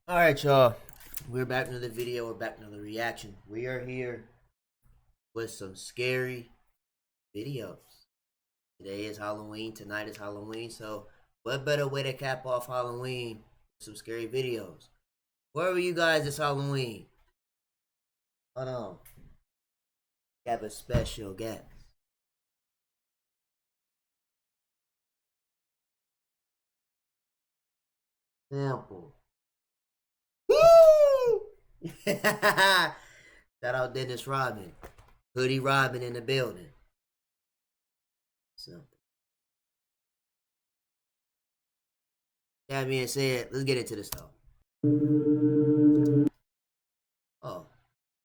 Alright, y'all. We're back with another video. We're back with another reaction. We are here with some scary videos. Today is Halloween. Tonight is Halloween. So, what better way to cap off Halloween with some scary videos? Where were you guys this Halloween? Hold on. We have a special guest. Sample. Woo! Shout out Dennis Robin. Hoodie Robin in the building. So, that being said, let's get into this though. Oh,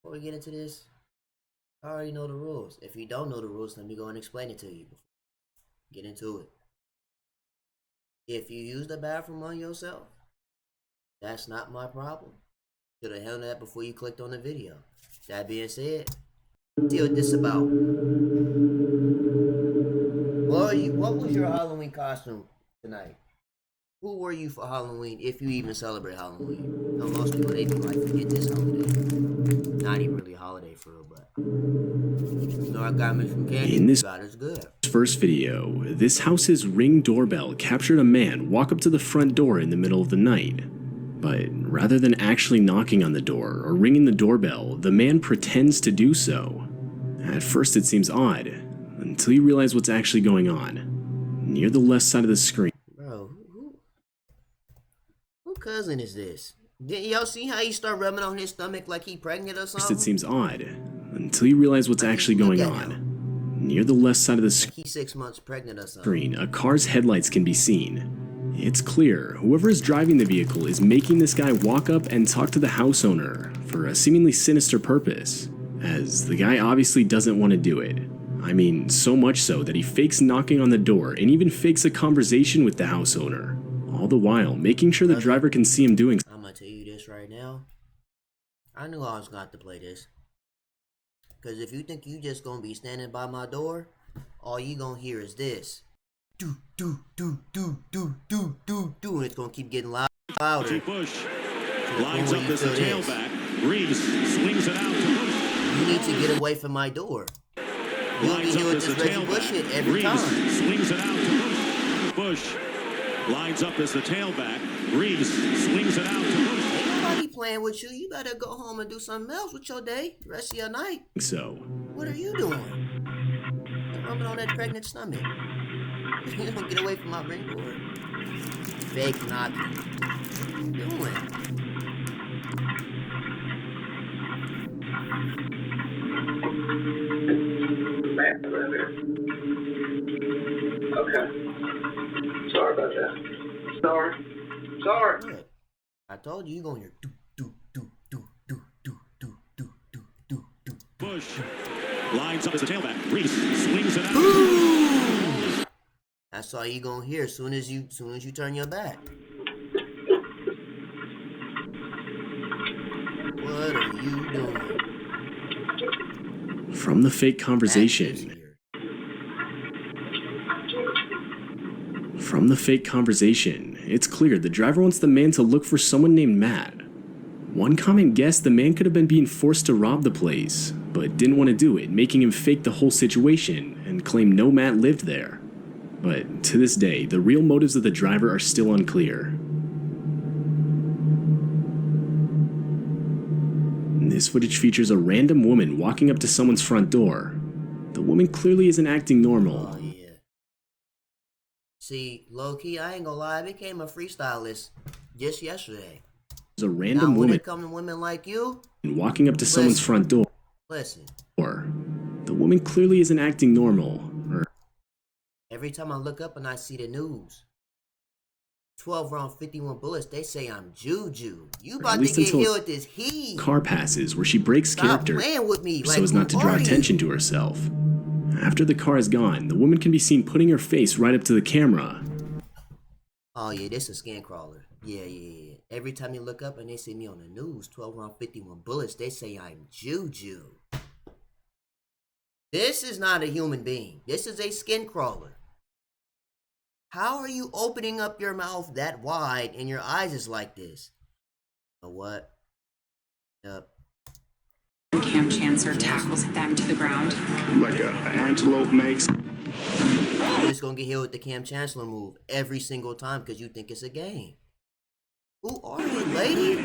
before we get into this, I already know the rules. If you don't know the rules, let me go and explain it to you. Get into it. If you use the bathroom on yourself, that's not my problem. Should have handled that before you clicked on the video. That being said, see what this about. What was your Halloween costume tonight? Who were you for Halloween, if you even celebrate Halloween? No, most people, they be like, forget this holiday. Not even really a holiday for real, but you know, I got me from candy. In this God is good. first video, this house's Ring doorbell captured a man walk up to the front door in the middle of the night. But rather than actually knocking on the door or ringing the doorbell, the man pretends to do so. At first it seems odd, until you realize what's actually going on. Near the left side of the screen, Bro, who cousin is this? Didn't y'all see how he start rubbing on his stomach like he pregnant or first something? it seems odd, until you realize what's actually going on. Near the left side of the Like he's 6 months pregnant or something. screen, a car's headlights can be seen. It's clear whoever is driving the vehicle is making this guy walk up and talk to the house owner for a seemingly sinister purpose, as the guy obviously doesn't want to do it. I mean, so much so that he fakes knocking on the door and even fakes a conversation with the house owner, all the while making sure the driver can see him doing so. I'm gonna tell you this right now. I knew I was gonna have to play this. Cause if you think you just gonna be standing by my door, all you gonna hear is this. Do do do do do do do do, and it's gonna keep getting louder. Bush lines up as a tailback. Reeves swings it out to Bush. You need to get away from my door. You'll be Lines here up with as a this Reggie Bush shit tailback. every Reeves time. swings it out to Bush. Bush lines up as the tailback. Reeves swings it out to Bush. Ain't nobody playing with you. You better go home and do something else with your day, rest of your night. What are you doing? You're rubbing on that pregnant stomach. You don't get away from my ring door. Fake knocking. What are you doing? Okay. Sorry about that. Sorry. Look, I told you gonna hear do do do do do do do do do do do. Bush lines up as a tailback. Reeves swings it out. That's all you gonna hear as soon as you turn your back. What are you doing? From the fake conversation, it's clear the driver wants the man to look for someone named Matt. One comment guessed the man could have been being forced to rob the place, but didn't want to do it, making him fake the whole situation and claim no Matt lived there. But to this day, the real motives of the driver are still unclear. This footage features a random woman walking up to someone's front door. The woman clearly isn't acting normal. Oh yeah. See, low key, I ain't gonna lie, I became a freestylist just yesterday. There's a Now random when woman it come to women like you, walking up to someone's front door. listen. The woman clearly isn't acting normal. Every time I look up and I see the news, 12 round 51 bullets, they say I'm Juju. You about to get hit with this heat. Car passes where she breaks Stop character playing with me. so as not to draw attention to herself. After the car is gone, the woman can be seen putting her face right up to the camera. Oh yeah, this is a skin crawler. Yeah. Every time you look up and they see me on the news, 12 round 51 bullets, they say I'm Juju. This is not a human being. This is a skin crawler. How are you opening up your mouth that wide and your eyes is like this? know what? Yep. Cam Chancer tackles them to the ground. Like a antelope makes. You're just gonna get hit with the Cam Chancellor move every single time because you think it's a game. Who are you, lady?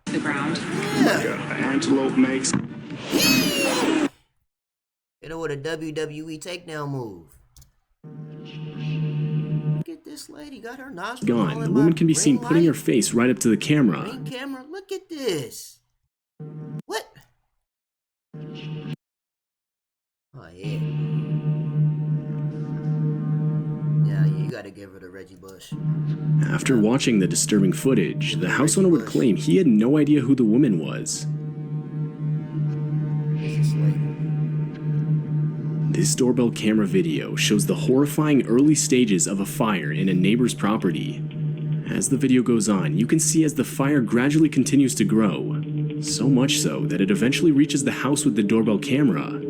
To the ground. Like a antelope makes. Hit her with a WWE takedown move. Look at this lady, got her nostrils Gone. all The in woman my can be seen ring putting her light. face right up to the camera. Ring camera, look at this. What? Oh yeah. Yeah, you gotta give her the Reggie Bush. After watching the disturbing footage, the house owner would claim he had no idea who the woman was. This lady. This doorbell camera video shows the horrifying early stages of a fire in a neighbor's property. As the video goes on, you can see as the fire gradually continues to grow, so much so that it eventually reaches the house with the doorbell camera.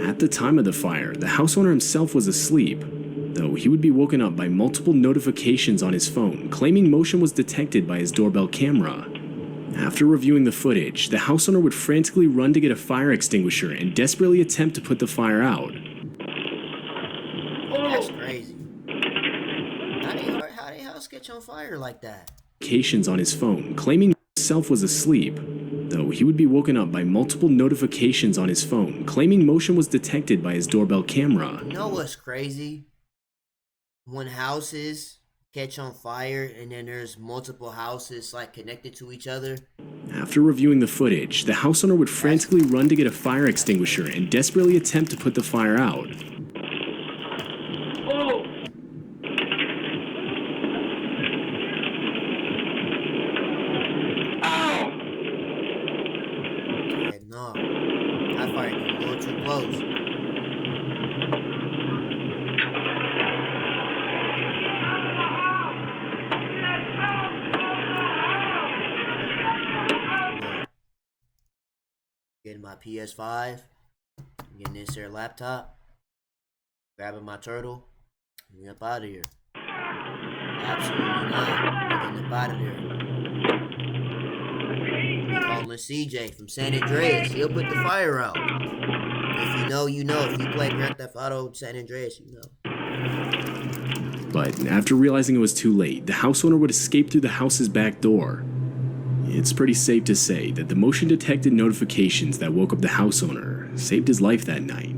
At the time of the fire, the house owner himself was asleep, though he would be woken up by multiple notifications on his phone claiming motion was detected by his doorbell camera. After reviewing the footage, the house owner would frantically run to get a fire extinguisher and desperately attempt to put the fire out. That's crazy. How they house catch on fire like that? Notifications on his phone claiming himself was asleep, though he would be woken up by multiple notifications on his phone claiming motion was detected by his doorbell camera. You know what's crazy? When houses catch on fire and then there's multiple houses like connected to each other. After reviewing the footage, the house owner would frantically run to get a fire extinguisher and desperately attempt to put the fire out. Yeah, no. That fire getting a little too close. Getting my PS5, getting this here laptop, grabbing my turtle, and we up out of here. Absolutely not. We're getting up out of there. We're calling CJ from San Andreas. He'll put the fire out. If you know, you know. If you play Grand Theft Auto San Andreas, you know. But after realizing it was too late, the house owner would escape through the house's back door. It's pretty safe to say that the motion-detected notifications that woke up the house owner saved his life that night.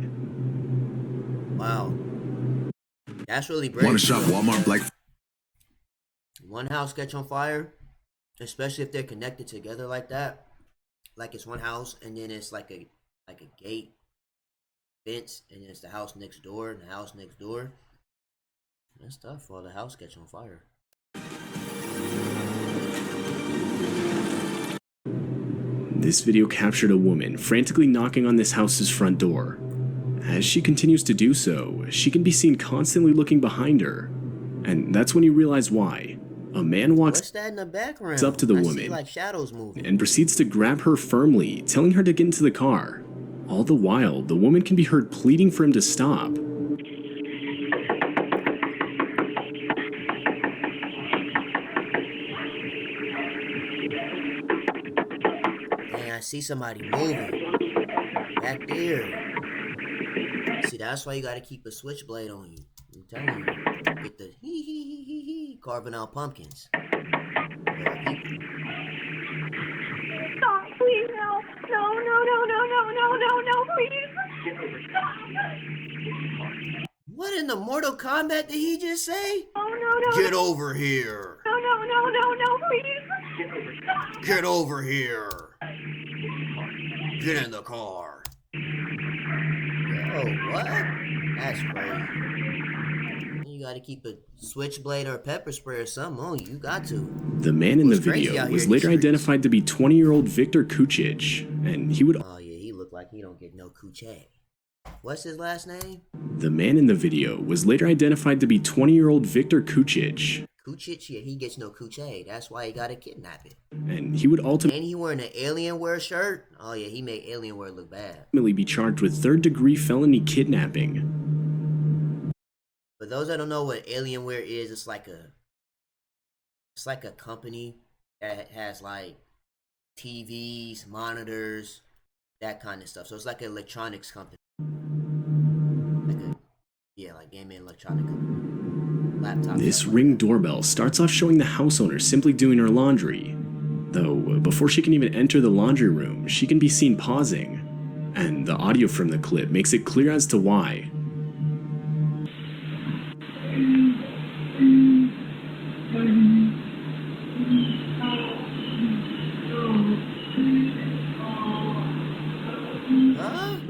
Wow. That's really brave. Want to shop Walmart Black? One house catch on fire, especially if they're connected together like that. Like it's one house and then it's like a gate fence and then it's the house next door and the house next door. That's tough for the house catch on fire. This video captured a woman frantically knocking on this house's front door. As she continues to do so, she can be seen constantly looking behind her. And that's when you realize why. A man walks What's that in the background? up to the I woman see like shadows moving. and proceeds to grab her firmly, telling her to get into the car. All the while, the woman can be heard pleading for him to stop. Man, I see somebody moving back there. See, that's why you gotta keep a switchblade on you. I'm telling you, get the hee carving out pumpkins. Stop, please, no. No, please. What in the Mortal Kombat did he just say? No. Get over here. No, please. Get over here. Get in the car. Oh, what? That's crazy. You gotta keep a switchblade or a pepper spray or something on you. You got to. The man in the It's crazy video out here was in the later streets. identified to be 20-year-old Victor Kucic, and he would. Oh, yeah, he looked like he don't get no coochie. What's his last name? The man in the video was later identified to be 20-year-old Victor Kucic, Kuchich? Yeah, he gets no coochie. That's why he gotta kidnap it. and he would ultimately And he wearing an Alienware shirt? Oh, yeah, he made Alienware look bad. be charged with third-degree felony kidnapping. For those that don't know what Alienware is, it's like a company that has like TVs, monitors, that kind of stuff. So it's like an electronics company. Like gaming electronic company. Laptop. This Ring doorbell starts off showing the house owner simply doing her laundry. Though, before she can even enter the laundry room, she can be seen pausing. And the audio from the clip makes it clear as to why.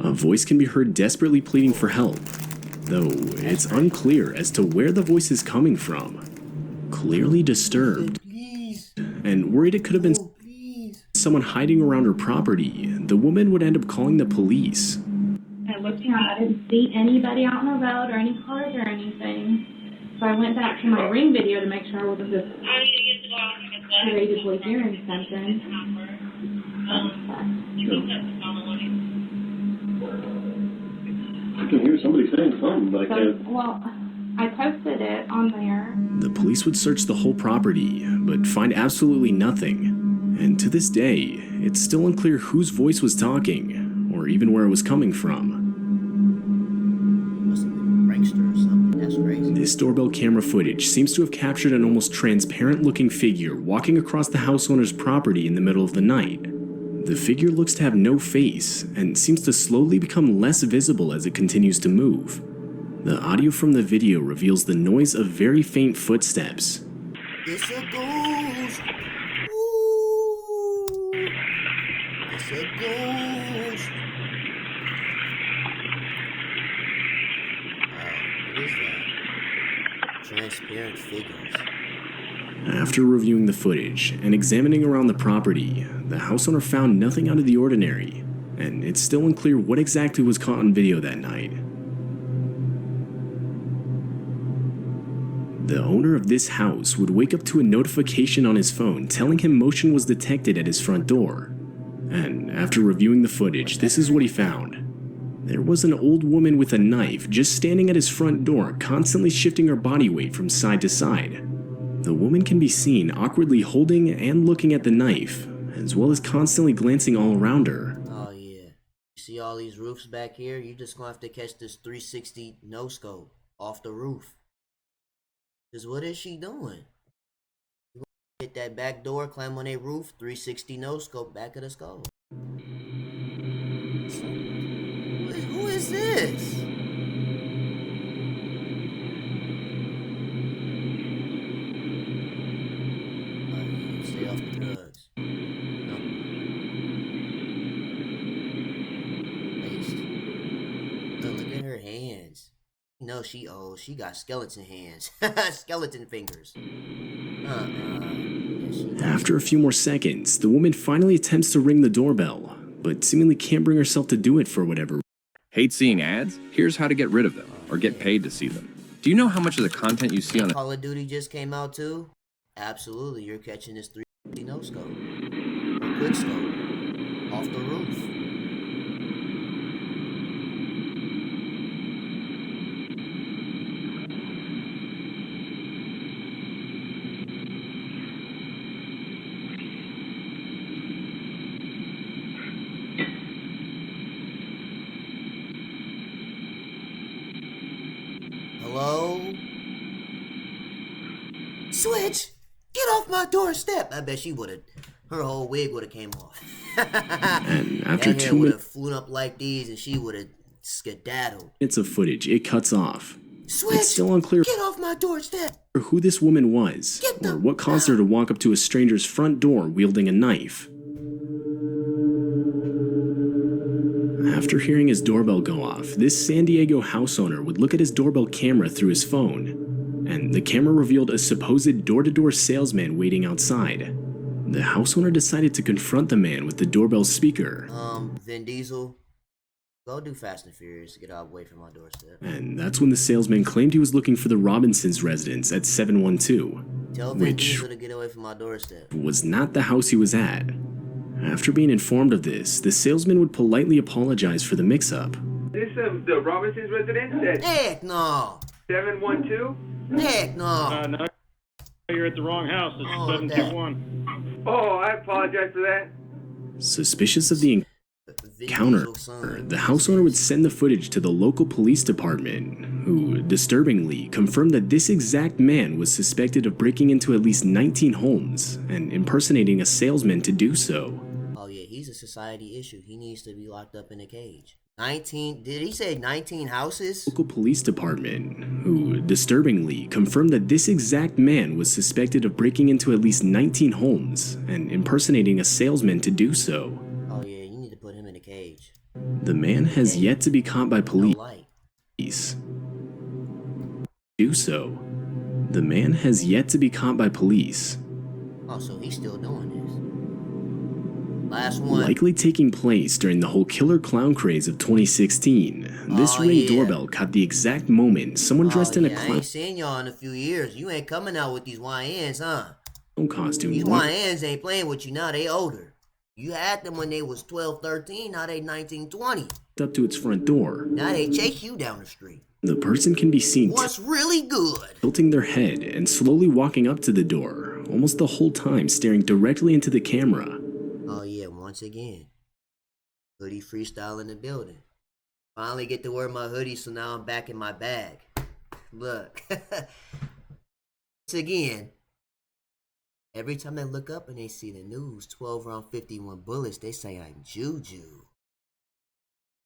A voice can be heard desperately pleading for help, though it's unclear as to where the voice is coming from. Clearly disturbed, and worried it could have been someone hiding around her property, the woman would end up calling the police. I looked around, I didn't see anybody out on the road or any cars or anything. So I went back to my Ring video to make sure I wasn't just creatively hearing something. I can hear somebody saying something, but I can't. Well, I posted it on there. The police would search the whole property, but find absolutely nothing. And to this day, it's still unclear whose voice was talking, or even where it was coming from. Must have been a prankster or something. That's crazy. This doorbell camera footage seems to have captured an almost transparent-looking figure walking across the house owner's property in the middle of the night. The figure looks to have no face, and seems to slowly become less visible as it continues to move. The audio from the video reveals the noise of very faint footsteps. It's a ghost. Ooh. It's a ghost. What is that? Transparent figures. After reviewing the footage and examining around the property, the house owner found nothing out of the ordinary, and it's still unclear what exactly was caught on video that night. The owner of this house would wake up to a notification on his phone telling him motion was detected at his front door. And after reviewing the footage, this is what he found. There was an old woman with a knife just standing at his front door, constantly shifting her body weight from side to side. The woman can be seen awkwardly holding and looking at the knife, as well as constantly glancing all around her. Oh yeah. You see all these roofs back here? You're just gonna have to catch this 360 no scope off the roof. Cause what is she doing? You hit that back door, climb on a roof, 360 no scope, back of the skull. Who is this? Stay off the drugs. No. Waste. Look at her hands. No, she old. She got skeleton hands. Skeleton fingers. After a few more seconds, the woman finally attempts to ring the doorbell, but seemingly can't bring herself to do it for whatever. Hate seeing ads? Here's how to get rid of them, or get paid to see them. Do you know how much of the content you see on Call of Duty just came out too? Absolutely, you're catching this 360 no scope. Or quick scope. Off the roof. Hello? Switch! Get off my doorstep! I bet she would've, her whole wig would've came off. And after that hair 2 would've flown up like these and she would've skedaddled. minutes of footage, it cuts off. Switch! It's still unclear Get off my doorstep! who this woman was, or what caused her to walk up to a stranger's front door wielding a knife. After hearing his doorbell go off, this San Diego house owner would look at his doorbell camera through his phone, and the camera revealed a supposed door-to-door salesman waiting outside. The house owner decided to confront the man with the doorbell speaker. Vin Diesel, go do Fast and Furious to get away from my doorstep. And that's when the salesman claimed he was looking for the Robinsons' residence at 712, Tell Vin which Diesel to get away from my doorstep. was not the house he was at. After being informed of this, the salesman would politely apologize for the mix-up. This is the Robinson's residence at Heck no! 712? Heck no! No, you're at the wrong house. It's 721. Oh, I apologize for that. Suspicious of the Vin encounter, Diesel's son. the house owner would send the footage to the local police department, who disturbingly confirmed that this exact man was suspected of breaking into at least 19 homes and impersonating a salesman to do so. Oh yeah, he's a society issue. He needs to be locked up in a cage. 19, did he say 19 houses? Local police department, who disturbingly confirmed that this exact man was suspected of breaking into at least 19 homes and impersonating a salesman to do so. Oh yeah, you need to put him in a cage. The man has yet to be caught by No police. light. Do so. The man has yet to be caught by police. Oh, so he's still doing this. Last one. Likely taking place during the whole killer clown craze of 2016. This Oh, Ring yeah. Doorbell caught the exact moment someone dressed in a I clown ain't seen y'all in a few years. You ain't coming out with these YNs, huh? costume These walked YNs ain't playing with you now. They older. You had them when they was 12, 13. Now they 19, 20. up to its front door. Now they chase you down the street. The person can be seen What's really good? tilting their head and slowly walking up to the door, almost the whole time staring directly into the camera. Oh yeah, once again. Hoodie freestyle in the building. Finally get to wear my hoodie, so now I'm back in my bag. Look. Once again. Every time I look up and they see the news, 12 round 51 bullets, they say I'm Juju.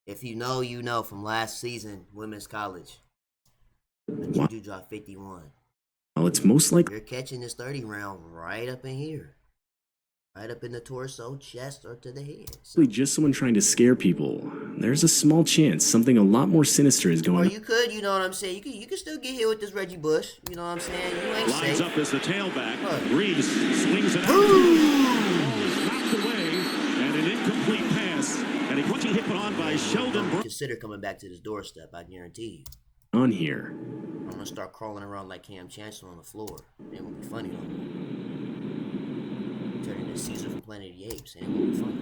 If you know, you know from last season, women's college. Juju dropped 51. While it's most likely You're catching this 30 round right up in here. Right up in the torso, chest, or to the head. So, just someone trying to scare people, there's a small chance something a lot more sinister is or going on. you could, you know what I'm saying? You could still get hit with this Reggie Bush. You know what I'm saying? You ain't Lines safe. up as the tailback. What? Reeves swings it out. Ball is knocked away, and an incomplete pass. And a quickly hit put on by Sheldon Brown. Consider coming back to this doorstep, I guarantee you. On here. I'm gonna start crawling around like Cam Chancellor on the floor. It won't be funny though. Turn into Caesar from Planet of the Apes, and it won't be funny.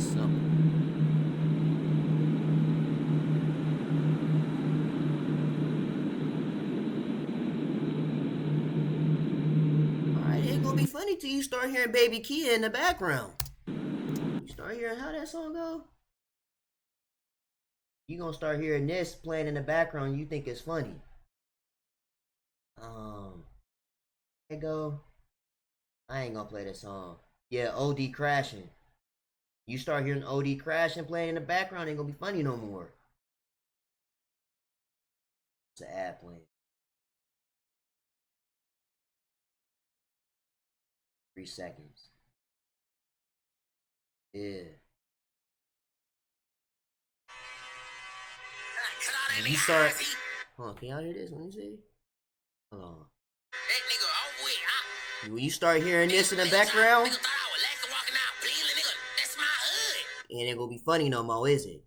Simple. Alright, it ain't gonna be funny till you start hearing Baby Kia in the background. You start hearing how that song go? You gonna start hearing this playing in the background, you think it's funny. There go. I ain't gonna play that song. Yeah, OD crashing. You start hearing OD crashing playing in the background, ain't gonna be funny no more. It's an ad playing. 3 seconds. Yeah. When you start, hold on, can y'all hear this? Let me see. Hold on. When you start hearing this in the background, it ain't gonna be funny no more, is it?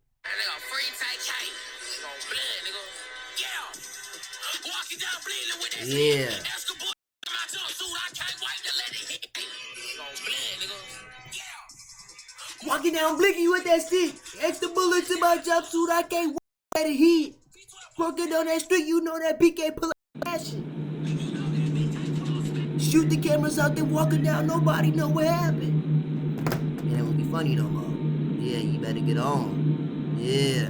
Yeah. Walking down Blicky with that stick. Extra bullets in my jumpsuit, I can't let it hit. Working on that street, you know that PK pull up action. Shoot the cameras out there walking down, nobody know what happened. And it won't be funny no more. Yeah, you better get on. Yeah.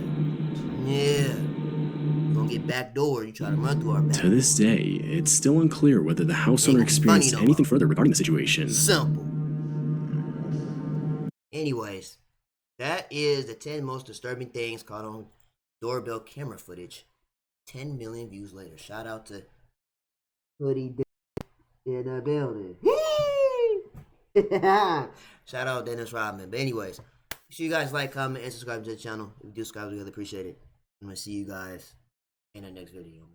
You gonna get backdoor, you try to run through our back. To this day, it's still unclear whether the house owner Ain't funny experienced no anything more. further regarding the situation. Simple. Anyways, that is the 10 most disturbing things caught on doorbell camera footage. 10 million views later. Shout out to Hoodie in the building. Shout out Dennis Rodman. But anyways, make sure you guys like, comment, and subscribe to the channel. If you do subscribe, we really appreciate it. I'm going to see you guys in the next video.